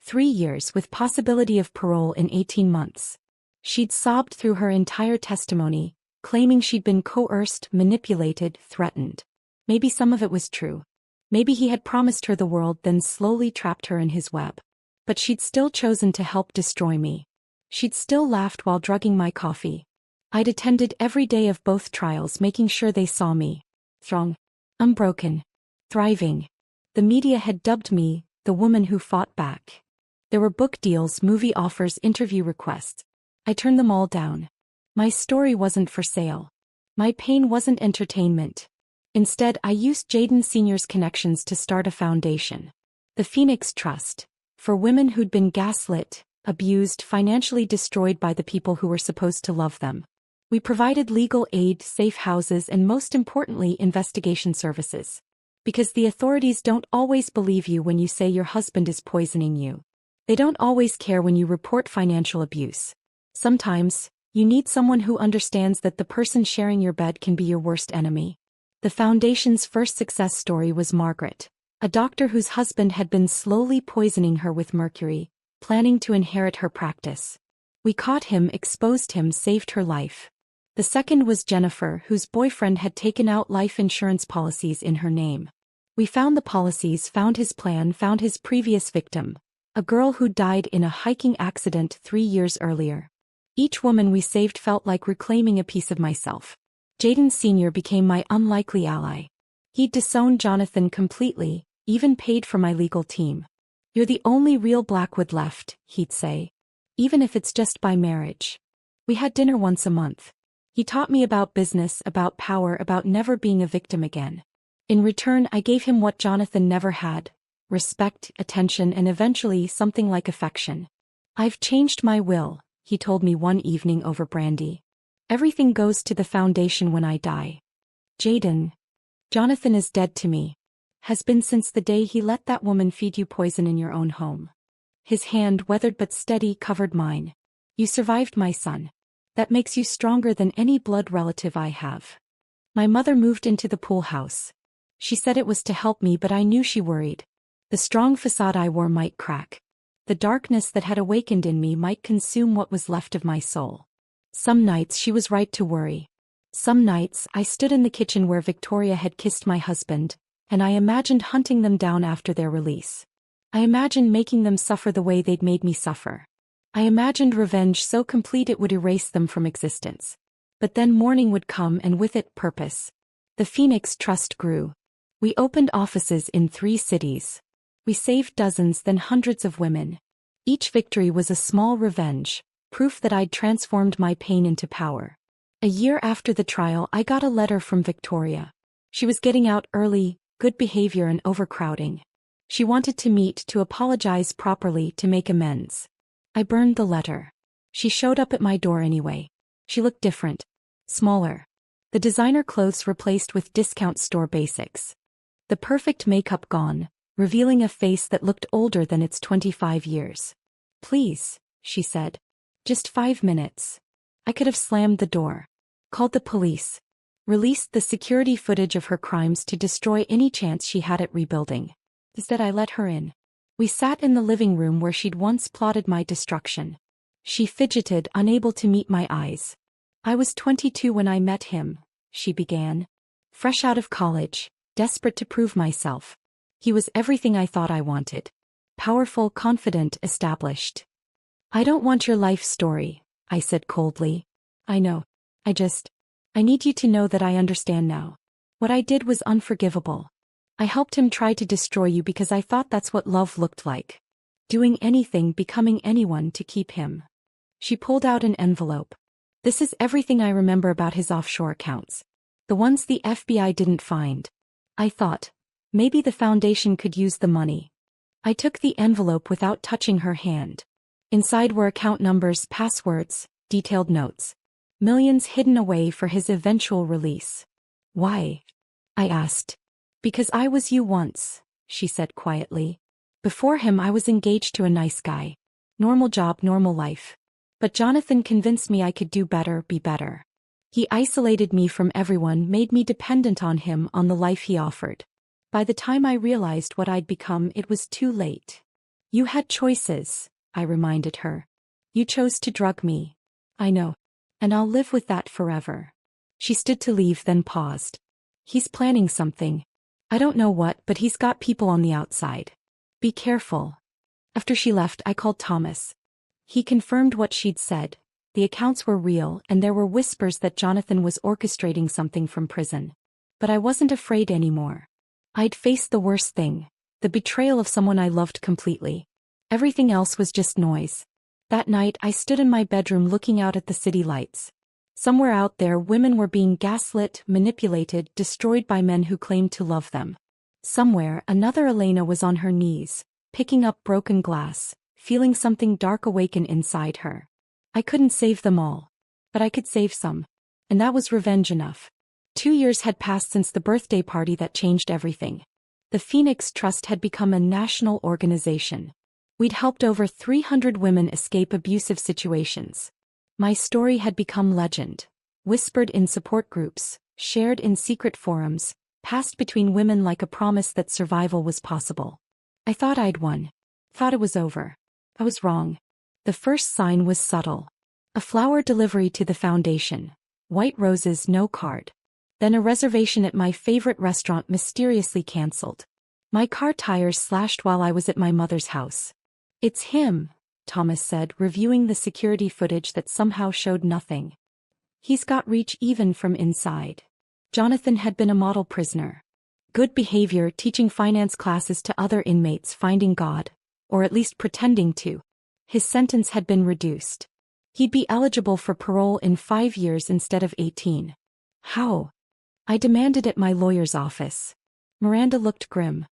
3 years with possibility of parole in 18 months. She'd sobbed through her entire testimony, claiming she'd been coerced, manipulated, threatened. Maybe some of it was true. Maybe he had promised her the world, then slowly trapped her in his web. But she'd still chosen to help destroy me. She'd still laughed while drugging my coffee. I'd attended every day of both trials, making sure they saw me strong, unbroken, thriving. The media had dubbed me the woman who fought back. There were book deals, movie offers, interview requests. I turned them all down. My story wasn't for sale. My pain wasn't entertainment. Instead, I used Jaden Sr.'s connections to start a foundation. The Phoenix Trust, for women who'd been gaslit, abused, financially destroyed by the people who were supposed to love them. We provided legal aid, safe houses, and most importantly, investigation services. Because the authorities don't always believe you when you say your husband is poisoning you. They don't always care when you report financial abuse. Sometimes, you need someone who understands that the person sharing your bed can be your worst enemy. The foundation's first success story was Margaret, a doctor whose husband had been slowly poisoning her with mercury, planning to inherit her practice. We caught him, exposed him, saved her life. The second was Jennifer, whose boyfriend had taken out life insurance policies in her name. We found the policies, found his plan, found his previous victim, a girl who died in a hiking accident 3 years earlier. Each woman we saved felt like reclaiming a piece of myself. Jaden Sr. became my unlikely ally. He'd disowned Jonathan completely, even paid for my legal team. "You're the only real Blackwood left," he'd say. "Even if it's just by marriage." We had dinner once a month. He taught me about business, about power, about never being a victim again. In return, I gave him what Jonathan never had: respect, attention, and eventually something like affection. "I've changed my will," he told me one evening over brandy. "Everything goes to the foundation when I die." Jaden. Jonathan is dead to me. Has been since the day he let that woman feed you poison in your own home. His hand, weathered but steady, covered mine. "You survived, my son. That makes you stronger than any blood relative I have." My mother moved into the pool house. She said it was to help me, but I knew she worried. The strong facade I wore might crack. The darkness that had awakened in me might consume what was left of my soul. Some nights she was right to worry. Some nights I stood in the kitchen where Victoria had kissed my husband, and I imagined hunting them down after their release. I imagined making them suffer the way they'd made me suffer. I imagined revenge so complete it would erase them from existence. But then morning would come, and with it purpose. The Phoenix Trust grew. We opened offices in 3 cities. We saved dozens, then hundreds of women. Each victory was a small revenge, proof that I'd transformed my pain into power. A year after the trial, I got a letter from Victoria. She was getting out early, good behavior and overcrowding. She wanted to meet, to apologize properly, to make amends. I burned the letter. She showed up at my door anyway. She looked different. Smaller. The designer clothes replaced with discount store basics. The perfect makeup gone, revealing a face that looked older than its 25 years. "Please," she said. "Just 5 minutes." I could have slammed the door. Called the police. Released the security footage of her crimes to destroy any chance she had at rebuilding. Instead, I let her in. We sat in the living room where she'd once plotted my destruction. She fidgeted, unable to meet my eyes. "I was 22 when I met him," she began. "Fresh out of college, desperate to prove myself. He was everything I thought I wanted. Powerful, confident, established." "I don't want your life story," I said coldly. "I know. I need you to know that I understand now. What I did was unforgivable. I helped him try to destroy you because I thought that's what love looked like. Doing anything, becoming anyone to keep him." She pulled out an envelope. "This is everything I remember about his offshore accounts. The ones the FBI didn't find." I thought, maybe the foundation could use the money. I took the envelope without touching her hand. Inside were account numbers, passwords, detailed notes. Millions hidden away for his eventual release. Why? I asked. Because I was you once, she said quietly. Before him I was engaged to a nice guy. Normal job, normal life. But Jonathan convinced me I could do better, be better. He isolated me from everyone, made me dependent on him, on the life he offered. By the time I realized what I'd become, it was too late. You had choices, I reminded her. You chose to drug me. I know. And I'll live with that forever. She stood to leave, then paused. He's planning something. I don't know what, but he's got people on the outside. Be careful. After she left, I called Thomas. He confirmed what she'd said. The accounts were real, and there were whispers that Jonathan was orchestrating something from prison. But I wasn't afraid anymore. I'd faced the worst thing, the betrayal of someone I loved completely. Everything else was just noise. That night I stood in my bedroom looking out at the city lights. Somewhere out there women were being gaslit, manipulated, destroyed by men who claimed to love them. Somewhere another Elena was on her knees, picking up broken glass, feeling something dark awaken inside her. I couldn't save them all. But I could save some. And that was revenge enough. 2 years had passed since the birthday party that changed everything. The Phoenix Trust had become a national organization. We'd helped over 300 women escape abusive situations. My story had become legend, whispered in support groups, shared in secret forums, passed between women like a promise that survival was possible. I thought I'd won. Thought it was over. I was wrong. The first sign was subtle. A flower delivery to the foundation. White roses, no card. Then a reservation at my favorite restaurant mysteriously cancelled. My car tires slashed while I was at my mother's house. It's him, Thomas said, reviewing the security footage that somehow showed nothing. He's got reach even from inside. Jonathan had been a model prisoner. Good behavior, teaching finance classes to other inmates, finding God, or at least pretending to. His sentence had been reduced. He'd be eligible for parole in 5 years instead of 18. How? I demanded at my lawyer's office. Miranda looked grim.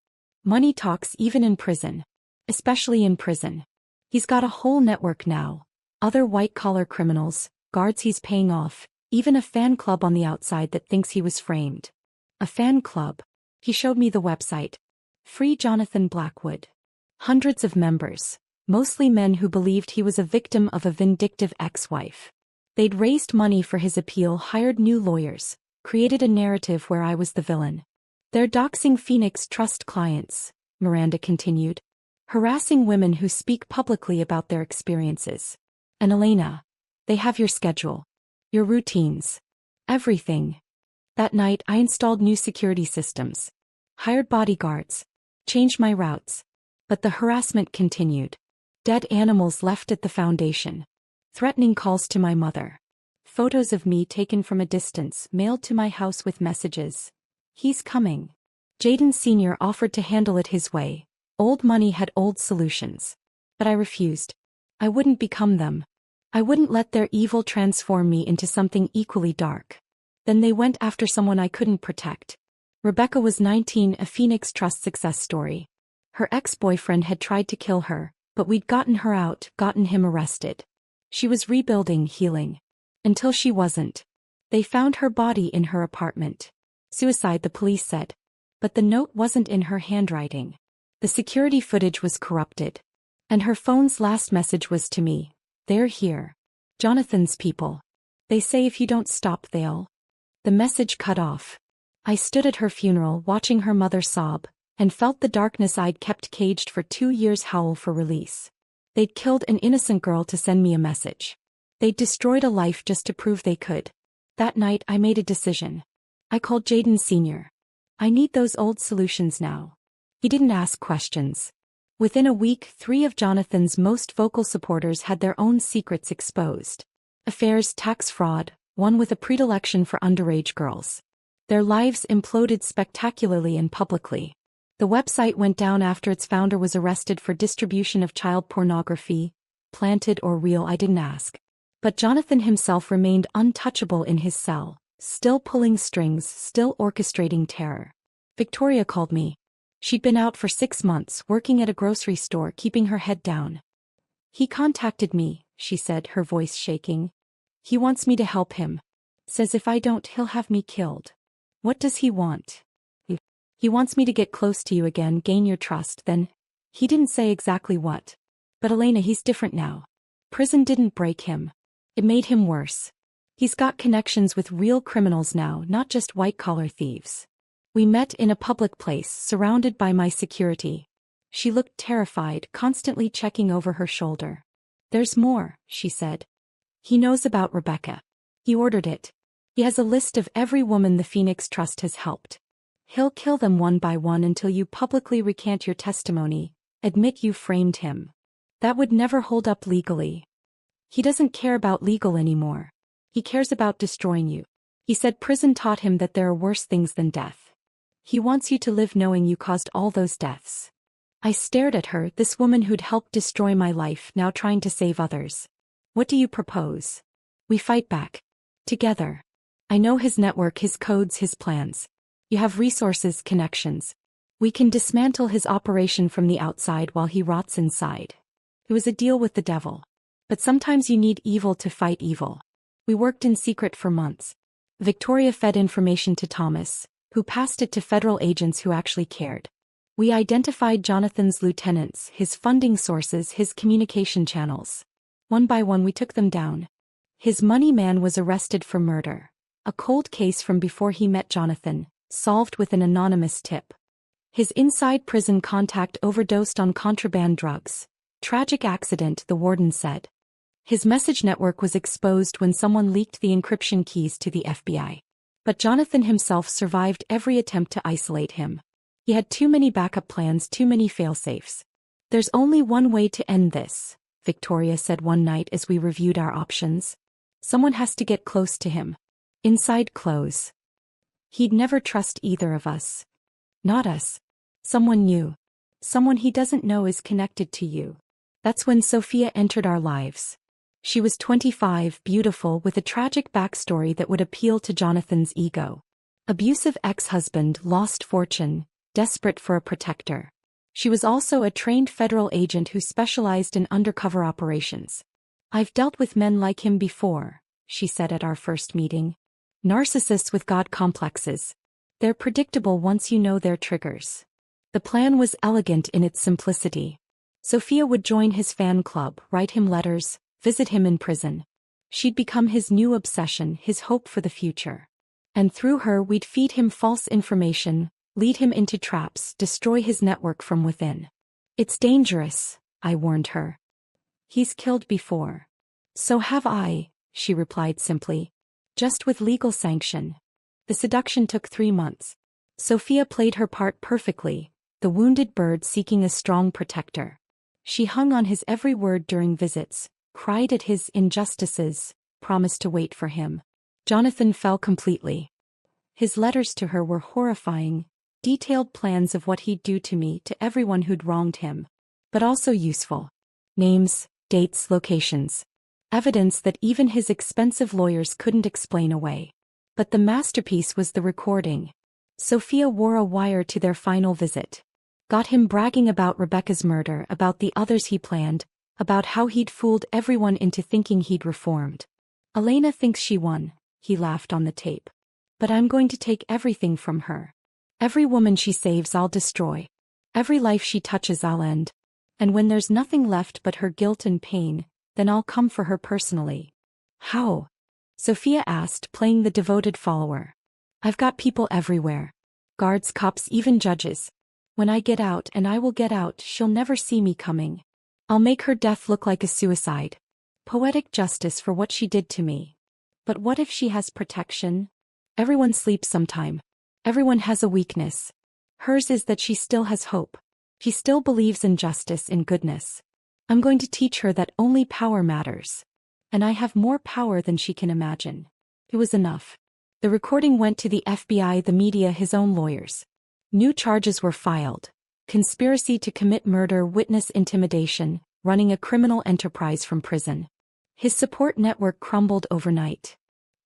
Money talks even in prison. Especially in prison. He's got a whole network now. Other white-collar criminals, guards he's paying off, even a fan club on the outside that thinks he was framed. A fan club. He showed me the website. Free Jonathan Blackwood. Hundreds of members. Mostly men who believed he was a victim of a vindictive ex-wife. They'd raised money for his appeal, hired new lawyers, created a narrative where I was the villain. They're doxing Phoenix Trust clients, Miranda continued. Harassing women who speak publicly about their experiences. And Elena, they have your schedule. Your routines. Everything. That night I installed new security systems. Hired bodyguards. Changed my routes. But the harassment continued. Dead animals left at the foundation. Threatening calls to my mother. Photos of me taken from a distance mailed to my house with messages. He's coming. Jaden Sr. offered to handle it his way. Old money had old solutions. But I refused. I wouldn't become them. I wouldn't let their evil transform me into something equally dark. Then they went after someone I couldn't protect. Rebecca was 19, a Phoenix Trust success story. Her ex-boyfriend had tried to kill her, but we'd gotten her out, gotten him arrested. She was rebuilding, healing. Until she wasn't. They found her body in her apartment. Suicide, the police said. But the note wasn't in her handwriting. The security footage was corrupted. And her phone's last message was to me. They're here. Jonathan's people. They say if you don't stop they'll. The message cut off. I stood at her funeral watching her mother sob, and felt the darkness I'd kept caged for 2 years howl for release. They'd killed an innocent girl to send me a message. They'd destroyed a life just to prove they could. That night I made a decision. I called Jaden Sr. I need those old solutions now. He didn't ask questions. Within a week, 3 of Jonathan's most vocal supporters had their own secrets exposed. Affairs, tax fraud, one with a predilection for underage girls. Their lives imploded spectacularly and publicly. The website went down after its founder was arrested for distribution of child pornography, planted or real, I didn't ask. But Jonathan himself remained untouchable in his cell, still pulling strings, still orchestrating terror. Victoria called me. She'd been out for 6 months, working at a grocery store, keeping her head down. He contacted me, she said, her voice shaking. He wants me to help him. Says if I don't, he'll have me killed. What does he want? He wants me to get close to you again, gain your trust, then. He didn't say exactly what. But Elena, he's different now. Prison didn't break him. It made him worse. He's got connections with real criminals now, not just white-collar thieves. We met in a public place, surrounded by my security. She looked terrified, constantly checking over her shoulder. There's more, she said. He knows about Rebecca. He ordered it. He has a list of every woman the Phoenix Trust has helped. He'll kill them one by one until you publicly recant your testimony, admit you framed him. That would never hold up legally. He doesn't care about legal anymore. He cares about destroying you. He said prison taught him that there are worse things than death. He wants you to live knowing you caused all those deaths. I stared at her, this woman who'd helped destroy my life, now trying to save others. What do you propose? We fight back. Together. I know his network, his codes, his plans. You have resources, connections. We can dismantle his operation from the outside while he rots inside. It was a deal with the devil. But sometimes you need evil to fight evil. We worked in secret for months. Victoria fed information to Thomas, who passed it to federal agents who actually cared. We identified Jonathan's lieutenants, his funding sources, his communication channels. One by one we took them down. His money man was arrested for murder. A cold case from before he met Jonathan, solved with an anonymous tip. His inside prison contact overdosed on contraband drugs. Tragic accident, the warden said. His message network was exposed when someone leaked the encryption keys to the FBI. But Jonathan himself survived every attempt to isolate him. He had too many backup plans, too many fail-safes. There's only one way to end this, Victoria said one night as we reviewed our options. Someone has to get close to him. Inside close. He'd never trust either of us. Not us. Someone new. Someone he doesn't know is connected to you. That's when Sophia entered our lives. She was 25, beautiful, with a tragic backstory that would appeal to Jonathan's ego. Abusive ex-husband, lost fortune, desperate for a protector. She was also a trained federal agent who specialized in undercover operations. I've dealt with men like him before, she said at our first meeting. Narcissists with God complexes. They're predictable once you know their triggers. The plan was elegant in its simplicity. Sophia would join his fan club, write him letters, visit him in prison. She'd become his new obsession, his hope for the future. And through her we'd feed him false information, lead him into traps, destroy his network from within. It's dangerous, I warned her. He's killed before. So have I, she replied simply. Just with legal sanction. The seduction took 3 months. Sophia played her part perfectly, the wounded bird seeking a strong protector. She hung on his every word during visits, cried at his injustices, promised to wait for him. Jonathan fell completely. His letters to her were horrifying, detailed plans of what he'd do to me, to everyone who'd wronged him. But also useful. Names, dates, locations. Evidence that even his expensive lawyers couldn't explain away. But the masterpiece was the recording. Sophia wore a wire to their final visit. Got him bragging about Rebecca's murder, about the others he planned, about how he'd fooled everyone into thinking he'd reformed. Elena thinks she won, he laughed on the tape. But I'm going to take everything from her. Every woman she saves I'll destroy. Every life she touches I'll end. And when there's nothing left but her guilt and pain, then I'll come for her personally. How? Sophia asked, playing the devoted follower. I've got people everywhere. Guards, cops, even judges. When I get out, and I will get out, she'll never see me coming. I'll make her death look like a suicide. Poetic justice for what she did to me. But what if she has protection? Everyone sleeps sometime. Everyone has a weakness. Hers is that she still has hope. She still believes in justice, in goodness. I'm going to teach her that only power matters. And I have more power than she can imagine. It was enough. The recording went to the FBI, the media, his own lawyers. New charges were filed. Conspiracy to commit murder, witness intimidation, running a criminal enterprise from prison. His support network crumbled overnight.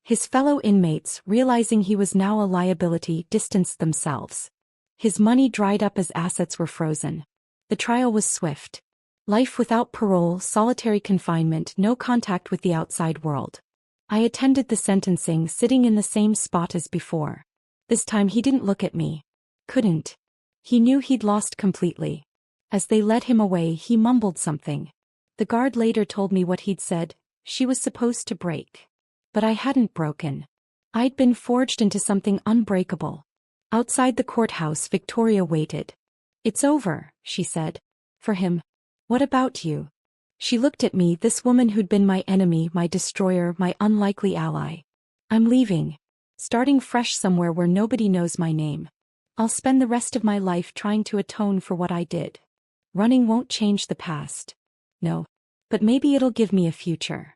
His fellow inmates, realizing he was now a liability, distanced themselves. His money dried up as assets were frozen. The trial was swift. Life without parole, solitary confinement, no contact with the outside world. I attended the sentencing sitting in the same spot as before. This time he didn't look at me. Couldn't. He knew he'd lost completely. As they led him away, he mumbled something. The guard later told me what he'd said. She was supposed to break. But I hadn't broken. I'd been forged into something unbreakable. Outside the courthouse, Victoria waited. "It's over," she said. "For him. What about you?" She looked at me, this woman who'd been my enemy, my destroyer, my unlikely ally. "I'm leaving. Starting fresh somewhere where nobody knows my name. I'll spend the rest of my life trying to atone for what I did. Running won't change the past. No. But maybe it'll give me a future."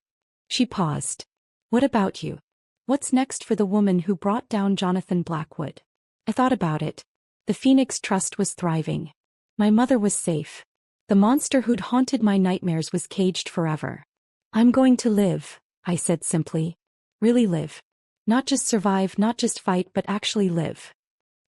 She paused. "What about you? What's next for the woman who brought down Jonathan Blackwood?" I thought about it. The Phoenix Trust was thriving. My mother was safe. The monster who'd haunted my nightmares was caged forever. "I'm going to live," I said simply. "Really live. Not just survive, not just fight, but actually live."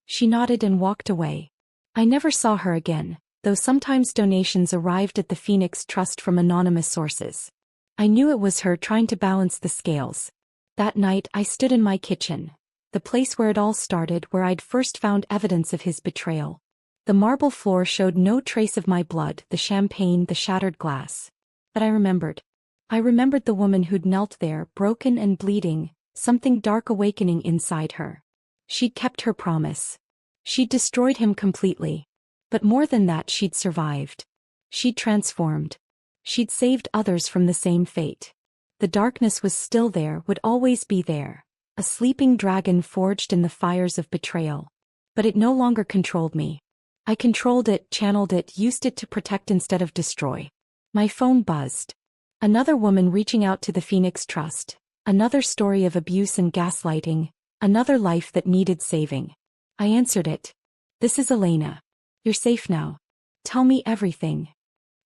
She nodded and walked away. I never saw her again, though sometimes donations arrived at the Phoenix Trust from anonymous sources. I knew it was her trying to balance the scales. That night I stood in my kitchen, the place where it all started, where I'd first found evidence of his betrayal. The marble floor showed no trace of my blood, the champagne, the shattered glass. But I remembered. I remembered the woman who'd knelt there, broken and bleeding, something dark awakening inside her. She'd kept her promise. She'd destroyed him completely. But more than that, she'd survived. She'd transformed. She'd saved others from the same fate. The darkness was still there, would always be there. A sleeping dragon forged in the fires of betrayal. But it no longer controlled me. I controlled it, channeled it, used it to protect instead of destroy. My phone buzzed. Another woman reaching out to the Phoenix Trust. Another story of abuse and gaslighting. Another life that needed saving. I answered it. "This is Elena. You're safe now. Tell me everything."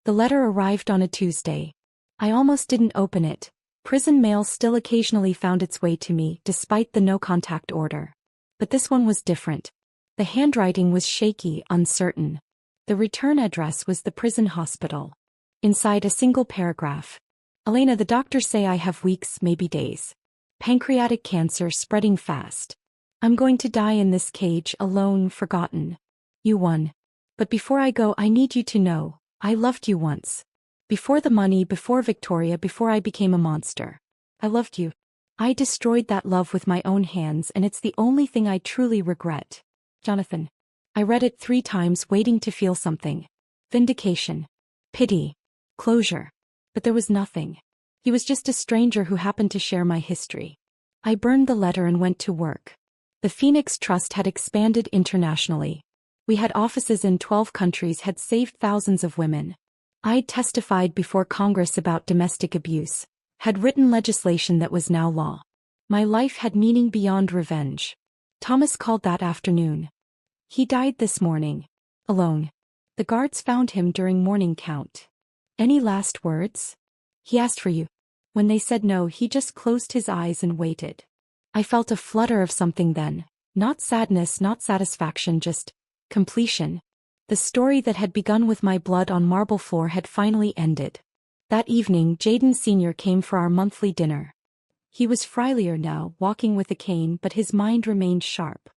The letter arrived on a Tuesday. I almost didn't open it. Prison mail still occasionally found its way to me, despite the no-contact order. But this one was different. The handwriting was shaky, uncertain. The return address was the prison hospital. Inside a single paragraph. "Elena, the doctors say I have weeks, maybe days. Pancreatic cancer spreading fast. I'm going to die in this cage, alone, forgotten. You won. But before I go, I need you to know, I loved you once. Before the money, before Victoria, before I became a monster. I loved you. I destroyed that love with my own hands, and it's the only thing I truly regret. Jonathan." I read it 3 times, waiting to feel something. Vindication. Pity. Closure. But there was nothing. He was just a stranger who happened to share my history. I burned the letter and went to work. The Phoenix Trust had expanded internationally. We had offices in 12 countries, had saved thousands of women. I'd testified before Congress about domestic abuse, had written legislation that was now law. My life had meaning beyond revenge. Thomas called that afternoon. He died this morning. Alone. The guards found him during morning count. "Any last words?" "He asked for you." When they said no, he just closed his eyes and waited. I felt a flutter of something then. Not sadness, not satisfaction, just completion. The story that had begun with my blood on marble floor had finally ended. That evening, Jaden Sr. came for our monthly dinner. He was friendlier now, walking with a cane, but his mind remained sharp.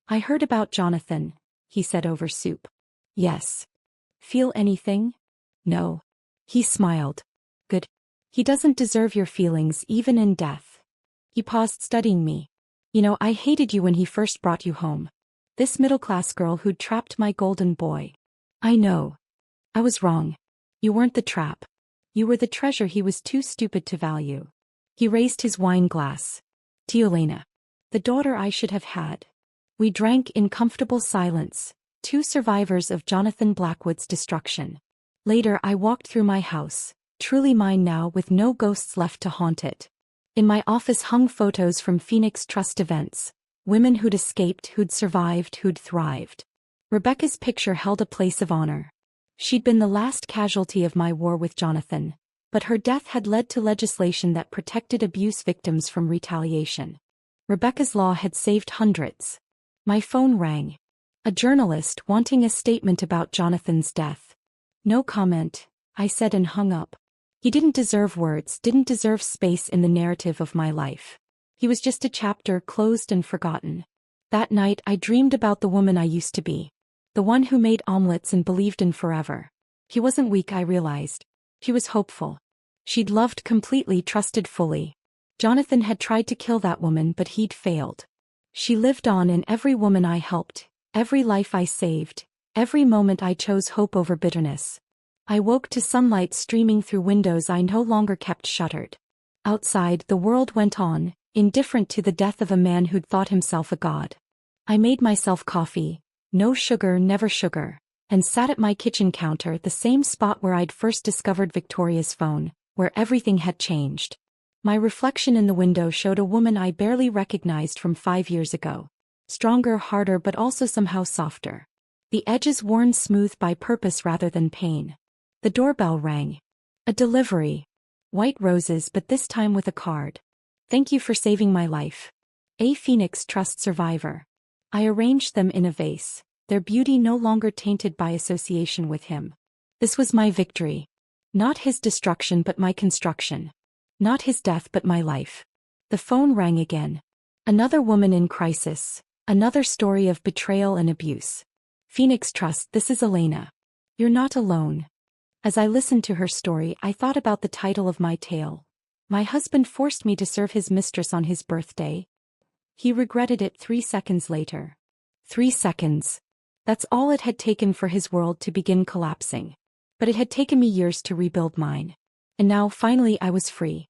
"I heard about Jonathan," he said over soup. "Yes." "Feel anything?" "No." He smiled. "Good. He doesn't deserve your feelings, even in death." He paused, studying me. "You know, I hated you when he first brought you home. This middle-class girl who'd trapped my golden boy. I know. I was wrong. You weren't the trap. You were the treasure he was too stupid to value." He raised his wine glass. "To you, Elena. The daughter I should have had." We drank in comfortable silence, 2 survivors of Jonathan Blackwood's destruction. Later I walked through my house, truly mine now, with no ghosts left to haunt it. In my office hung photos from Phoenix Trust events. Women who'd escaped, who'd survived, who'd thrived. Rebecca's picture held a place of honor. She'd been the last casualty of my war with Jonathan, but her death had led to legislation that protected abuse victims from retaliation. Rebecca's law had saved hundreds. My phone rang. A journalist wanting a statement about Jonathan's death. No comment. I said and hung up. He didn't deserve words, didn't deserve space in the narrative of my life. He was just a chapter closed and forgotten. That night I dreamed about the woman I used to be. The one who made omelets and believed in forever. He wasn't weak, I realized. He was hopeful. She'd loved completely, trusted fully. Jonathan had tried to kill that woman, but he'd failed. She lived on in every woman I helped, every life I saved, every moment I chose hope over bitterness. I woke to sunlight streaming through windows I no longer kept shuttered. Outside, the world went on, indifferent to the death of a man who'd thought himself a god. I made myself coffee, no sugar, never sugar, and sat at my kitchen counter, the same spot where I'd first discovered Victoria's phone, where everything had changed. My reflection in the window showed a woman I barely recognized from 5 years ago. Stronger, harder, but also somehow softer. The edges worn smooth by purpose rather than pain. The doorbell rang. A delivery. White roses, but this time with a card. Thank you for saving my life. A Phoenix Trust survivor. I arranged them in a vase, their beauty no longer tainted by association with him. This was my victory. Not his destruction but my construction. Not his death but my life. The phone rang again. Another woman in crisis. Another story of betrayal and abuse. Phoenix Trust, this is Elena. You're not alone. As I listened to her story, I thought about the title of my tale. My husband forced me to serve his mistress on his birthday. He regretted it 3 seconds later. 3 seconds. That's all it had taken for his world to begin collapsing. But it had taken me years to rebuild mine. And now, finally, I was free.